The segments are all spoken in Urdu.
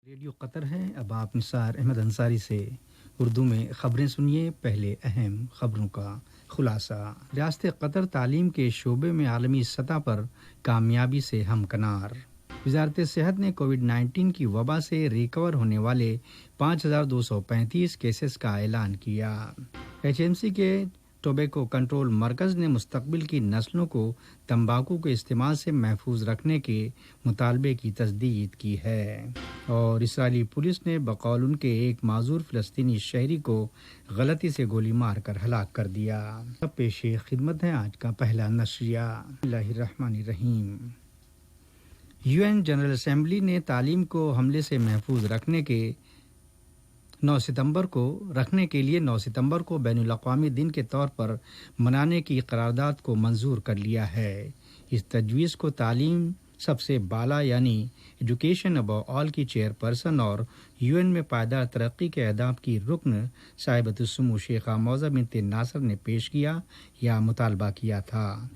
ریڈیو قطر ہے. اب آپ نثار احمد انصاری سے اردو میں خبریں سنیے. پہلے اہم خبروں کا خلاصہ. ریاست قطر تعلیم کے شعبے میں عالمی سطح پر کامیابی سے ہمکنار. وزارت صحت نے کووڈ-19 کی وبا سے ریکور ہونے والے 5235 کیسز کا اعلان کیا. HMC کے ٹوبیکو کنٹرول مرکز نے مستقبل کی نسلوں کو تمباکو کے استعمال سے محفوظ رکھنے کے مطالبے کی تجدید کی ہے. اور اسرائیلی پولیس نے بقول ان کے ایک معذور فلسطینی شہری کو غلطی سے گولی مار کر ہلاک کر دیا. اب پیش خدمت ہے آج کا پہلا نشریہ. بسم اللہ الرحمن الرحیم. UN جنرل اسمبلی نے تعلیم کو حملے سے محفوظ رکھنے کے لیے 9 ستمبر کو بین الاقوامی دن کے طور پر منانے کی قرارداد کو منظور کر لیا ہے. اس تجویز کو تعلیم سب سے بالا یعنی ایجوکیشن ابو آل کی چیئرپرسن اور UN میں پائیدار ترقی کے اہداف کی رکن صاحبۃ السمو شیخہ موضہ بنت ناصر نے پیش کیا یا مطالبہ کیا تھا.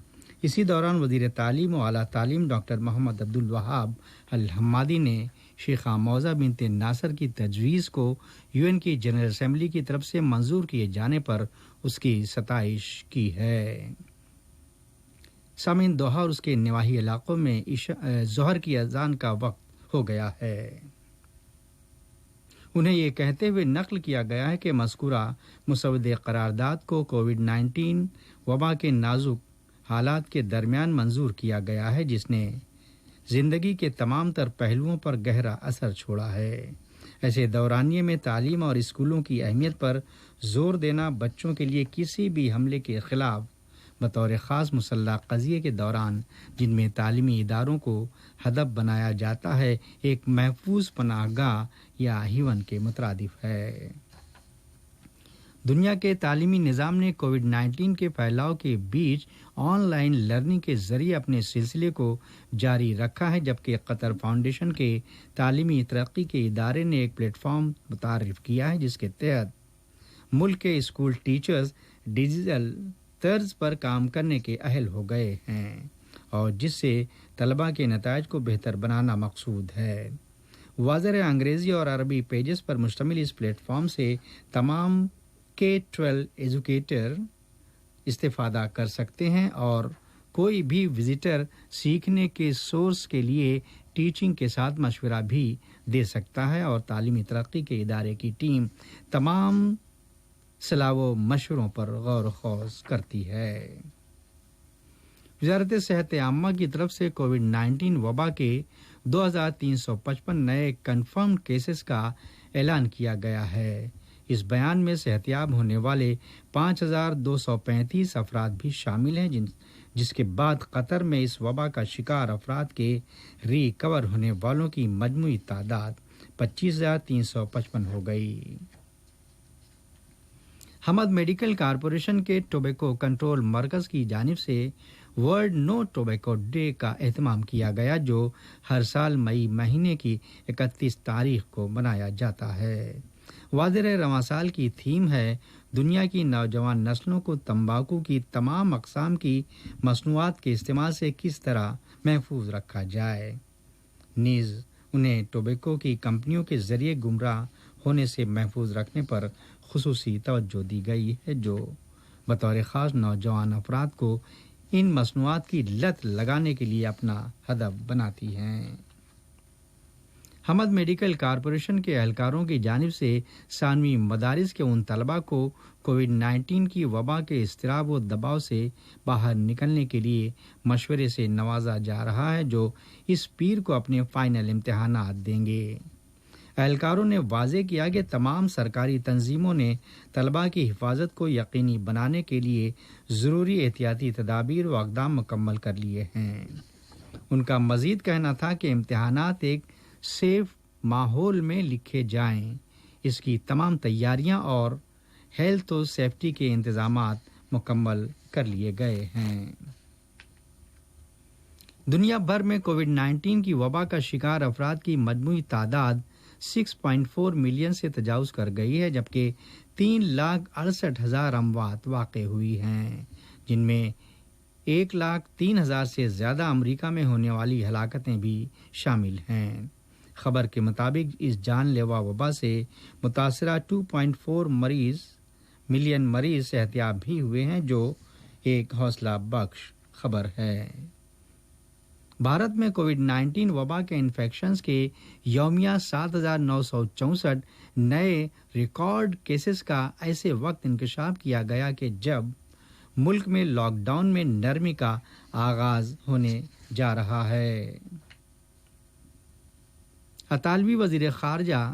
اسی دوران وزیر تعلیم و اعلیٰ تعلیم ڈاکٹر محمد عبدالوہاب الحمادی نے شیخہ موضہ بنت ناصر کی تجویز کو UN کی جنرل اسمبلی کی طرف سے منظور کیے جانے پر اس کی ستائش کی ہے. سامعین، دوحہ اور اس کے نواحی علاقوں میں ظہر کی اذان کا وقت ہو گیا ہے. انہیں یہ کہتے ہوئے نقل کیا گیا ہے کہ مذکورہ مسودہ قرارداد کو کووڈ-19 وبا کے نازک حالات کے درمیان منظور کیا گیا ہے، جس نے زندگی کے تمام تر پہلوؤں پر گہرا اثر چھوڑا ہے. ایسے دورانیے میں تعلیم اور اسکولوں کی اہمیت پر زور دینا بچوں کے لیے کسی بھی حملے کے خلاف بطور خاص مسلح قضیے کے دوران جن میں تعلیمی اداروں کو ہدف بنایا جاتا ہے ایک محفوظ پناہ گاہ یا ہیون کے مترادف ہے. دنیا کے تعلیمی نظام نے کووڈ-19 کے پھیلاؤ کے بیچ آن لائن لرننگ کے ذریعے اپنے سلسلے کو جاری رکھا ہے، جبکہ قطر فاؤنڈیشن کے تعلیمی ترقی کے ادارے نے ایک پلیٹ فارم متعارف کیا ہے جس کے تحت ملک کے اسکول ٹیچرز ڈیجیٹل طرز پر کام کرنے کے اہل ہو گئے ہیں اور جس سے طلباء کے نتائج کو بہتر بنانا مقصود ہے. واضح انگریزی اور عربی پیجز پر مشتمل اس پلیٹ فارم سے تمام K-12 ایجوکیٹر استفادہ کر سکتے ہیں اور کوئی بھی وزٹر سیکھنے کے سورس کے لیے ٹیچنگ کے ساتھ مشورہ بھی دے سکتا ہے اور تعلیمی ترقی کے ادارے کی ٹیم تمام صلاح و مشوروں پر غور و خوض کرتی ہے. وزارت صحت عامہ کی طرف سے کووڈ-19 وبا کے 2355 نئے کنفرم کیسز کا اعلان کیا گیا ہے. اس بیان میں صحتیاب ہونے والے 5235 افراد بھی شامل ہیں، جس کے بعد قطر میں اس وبا کا شکار افراد کے ریکور ہونے والوں کی مجموعی تعداد 25355 ہو گئی. حمد میڈیکل کارپوریشن کے ٹوبیکو کنٹرول مرکز کی جانب سے ورلڈ نو ٹوبیکو ڈے کا اہتمام کیا گیا، جو ہر سال مئی مہینے کی 31 تاریخ کو منایا جاتا ہے. واضح رواں سال کی تھیم ہے دنیا کی نوجوان نسلوں کو تمباکو کی تمام اقسام کی مصنوعات کے استعمال سے کس طرح محفوظ رکھا جائے، نیز انہیں ٹوبیکو کی کمپنیوں کے ذریعے گمراہ ہونے سے محفوظ رکھنے پر خصوصی توجہ دی گئی ہے، جو بطور خاص نوجوان افراد کو ان مصنوعات کی لت لگانے کے لیے اپنا ہدف بناتی ہیں. حمد میڈیکل کارپوریشن کے اہلکاروں کی جانب سے ثانوی مدارس کے ان طلباء کو کووڈ-19 کی وبا کے اضطراب و دباؤ سے باہر نکلنے کے لیے مشورے سے نوازا جا رہا ہے جو اس پیر کو اپنے فائنل امتحانات دیں گے. اہلکاروں نے واضح کیا کہ تمام سرکاری تنظیموں نے طلباء کی حفاظت کو یقینی بنانے کے لیے ضروری احتیاطی تدابیر و اقدام مکمل کر لیے ہیں. ان کا مزید کہنا تھا کہ امتحانات ایک سیف ماحول میں لکھے جائیں. اس کی تمام تیاریاں اور ہیلتھ و سیفٹی کے انتظامات مکمل کر لیے گئے ہیں. دنیا بھر میں کووڈ-19 کی وبا کا شکار افراد کی مجموعی تعداد 6.4 ملین سے تجاوز کر گئی ہے، جبکہ 3,68,000 اموات واقع ہوئی ہیں، جن میں 1,03,000 سے زیادہ امریکہ میں ہونے والی ہلاکتیں بھی شامل ہیں. خبر کے مطابق اس جان لیوا وبا سے متاثرہ 2.4 ملین مریض صحتیاب بھی ہوئے ہیں، جو ایک حوصلہ بخش خبر ہے۔ بھارت میں کووڈ 19 وبا کے انفیکشنز کے یومیہ 7,964 نئے ریکارڈ کیسز کا ایسے وقت انکشاف کیا گیا کہ جب ملک میں لاک ڈاؤن میں نرمی کا آغاز ہونے جا رہا ہے۔ اطالوی وزیر خارجہ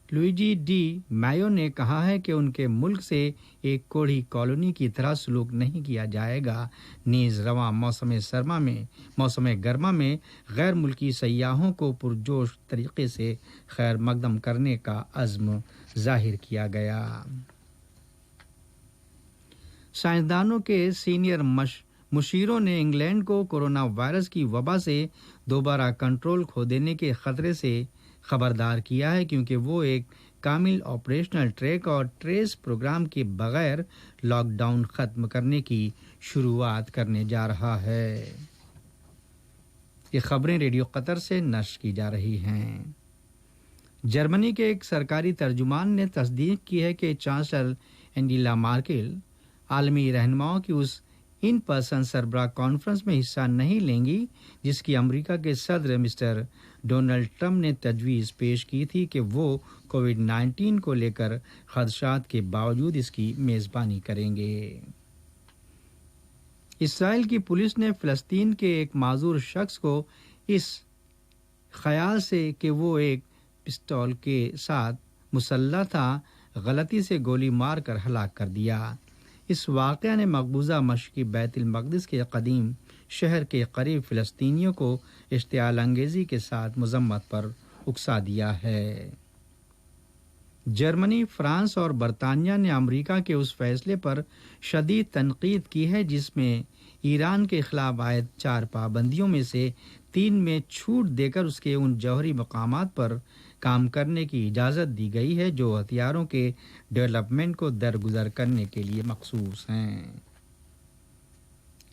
لوئیجی ڈی مایو نے کہا ہے کہ ان کے ملک سے ایک کوڑھی کالونی کی طرح سلوک نہیں کیا جائے گا، نیز رواں موسم گرما میں غیر ملکی سیاحوں کو پرجوش طریقے سے خیر مقدم کرنے کا عزم ظاہر کیا گیا۔ سائنسدانوں کے سینئر مشیروں نے انگلینڈ کو کورونا وائرس کی وبا سے دوبارہ کنٹرول کھو دینے کے خطرے سے خبردار کیا ہے، کیونکہ وہ ایک کامل آپریشنل ٹریک اور ٹریس پروگرام کے بغیر لاک ڈاؤن ختم کرنے کی شروعات کرنے جا رہا ہے۔ یہ خبریں ریڈیو قطر سے نشر کی جا رہی ہیں۔ جرمنی کے ایک سرکاری ترجمان نے تصدیق کی ہے کہ چانسلر انگیلا مارکل عالمی رہنماؤں کی اس ان پرسن سربراہ کانفرنس میں حصہ نہیں لیں گی جس کی امریکہ کے صدر مسٹر ڈونلڈ ٹرمپ نے تجویز پیش کی تھی کہ وہ کووڈ 19 کو لے کر خدشات کے باوجود اس کی میزبانی کریں گے۔ اسرائیل کی پولیس نے فلسطین کے ایک معذور شخص کو اس خیال سے کہ وہ ایک پستول کے ساتھ مسلح تھا، غلطی سے گولی مار کر ہلاک کر دیا۔ اس واقعہ نے مقبوضہ مشرقی بیت المقدس کے قدیم شہر کے قریب فلسطینیوں کو اشتعال انگیزی کے ساتھ مذمت پر اکسا دیا ہے۔ جرمنی، فرانس اور برطانیہ نے امریکہ کے اس فیصلے پر شدید تنقید کی ہے جس میں ایران کے خلاف عائد 4 پابندیوں میں سے 3 میں چھوٹ دے کر اس کے ان جوہری مقامات پر کام کرنے کی اجازت دی گئی ہے جو ہتھیاروں کے ڈیولپمنٹ کو درگزر کرنے کے لیے مخصوص ہیں۔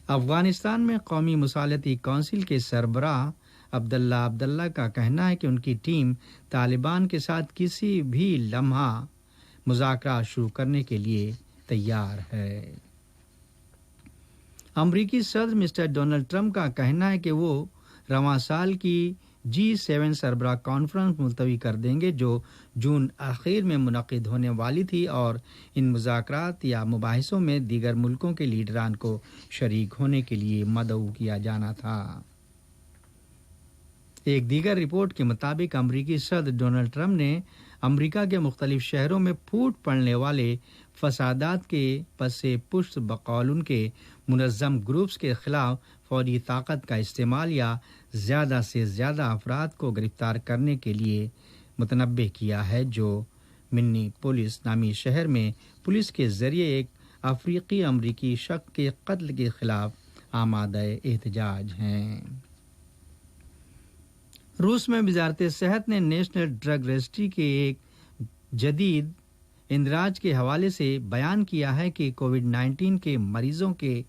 افغانستان میں قومی مصالحتی کونسل کے سربراہ عبداللہ کا کہنا ہے کہ ان کی ٹیم طالبان کے ساتھ کسی بھی لمحہ مذاکرات شروع کرنے کے لیے تیار ہے۔ امریکی صدر مسٹر ڈونلڈ ٹرمپ کا کہنا ہے کہ وہ رواں سال کی G7 سربراہ کانفرنس ملتوی کر دیں گے جو جون آخر میں منعقد ہونے والی تھی، اور ان مذاکرات یا مباحثوں میں دیگر ملکوں کے لیڈران کو شریک ہونے کے لیے مدعو کیا جانا تھا۔ ایک دیگر رپورٹ کے مطابق امریکی صدر ڈونلڈ ٹرمپ نے امریکہ کے مختلف شہروں میں پھوٹ پڑنے والے فسادات کے پس پشت بقول ان کے منظم گروپس کے خلاف فوجی طاقت کا استعمال یا زیادہ سے زیادہ افراد کو گرفتار کرنے کے لیے متنبہ کیا ہے، جو منی پولیس نامی شہر میں پولیس کے ذریعے ایک افریقی امریکی شخص کے قتل کے خلاف آمادہ احتجاج ہیں۔ روس میں وزارت صحت نے نیشنل ڈرگ رجسٹری کے ایک جدید اندراج کے حوالے سے بیان کیا ہے کہ کووڈ 19 کے مریضوں کے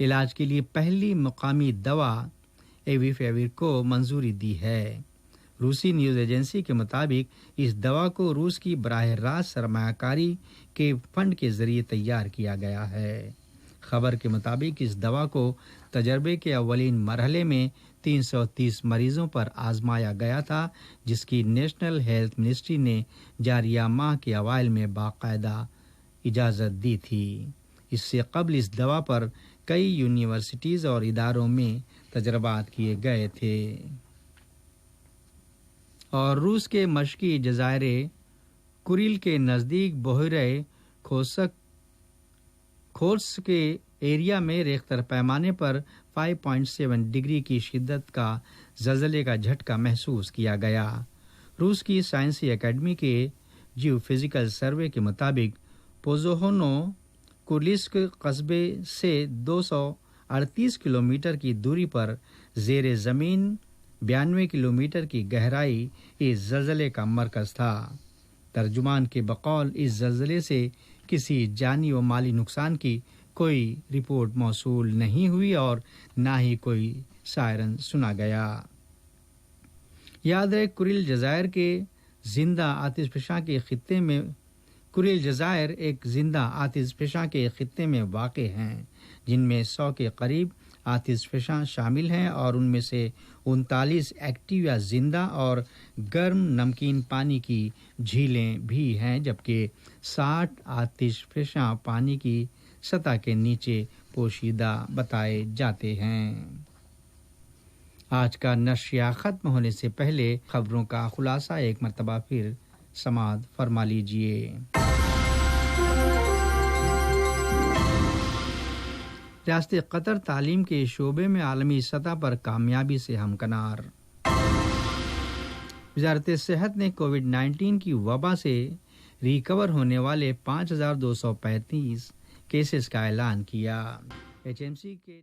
علاج کے لیے پہلی مقامی دوا ایویفیور کو منظوری دی ہے۔ روسی نیوز ایجنسی کے مطابق اس دوا کو روس کی براہ راست سرمایہ کاری کے فنڈ کے ذریعے تیار کیا گیا ہے۔ خبر کے مطابق اس دوا کو تجربے کے اولین مرحلے میں 330 مریضوں پر آزمایا گیا تھا، جس کی نیشنل ہیلتھ منسٹری نے جاریہ ماہ کے اوائل میں باقاعدہ اجازت دی تھی۔ اس سے قبل اس دوا پر کئی یونیورسٹیز اور اداروں میں تجربات کیے گئے تھے۔ اور روس کے مشرقی جزائر کوریل کے نزدیک بحیرہ خورس کے ایریا میں ریختر پیمانے پر 5.7 ڈگری کی شدت کا زلزلے کا جھٹکا محسوس کیا گیا۔ روس کی سائنسی اکیڈمی کے جیو فزیکل سروے کے مطابق پوزوہونو کورلسک قصبے سے 238 کلومیٹر کی دوری پر زیر زمین 92 کلومیٹر کی گہرائی اس زلزلے کا مرکز تھا۔ ترجمان کے بقول اس زلزلے سے کسی جانی و مالی نقصان کی کوئی رپورٹ موصول نہیں ہوئی اور نہ ہی کوئی سائرن سنا گیا۔ یاد رہے کوریل جزائر کے زندہ آتش فشاں کے خطے میں کوریل جزائر ایک زندہ آتش فشاں کے خطے میں واقع ہیں جن میں 100 کے قریب آتش فشاں شامل ہیں اور ان میں سے 39 ایکٹیو یا زندہ اور گرم نمکین پانی کی جھیلیں بھی ہیں جبکہ 60 آتش فشاں پانی کی سطح کے نیچے پوشیدہ بتائے جاتے ہیں۔ آج کا نشریہ ختم ہونے سے پہلے خبروں کا خلاصہ ایک مرتبہ پھر سماعت فرما لیجیے۔ ریاست قطر تعلیم کے شعبے میں عالمی سطح پر کامیابی سے ہمکنار۔ وزارت صحت نے کووڈ-19 کی وبا سے ریکور ہونے والے 5235 کیسز کا اعلان کیا۔ HMC کے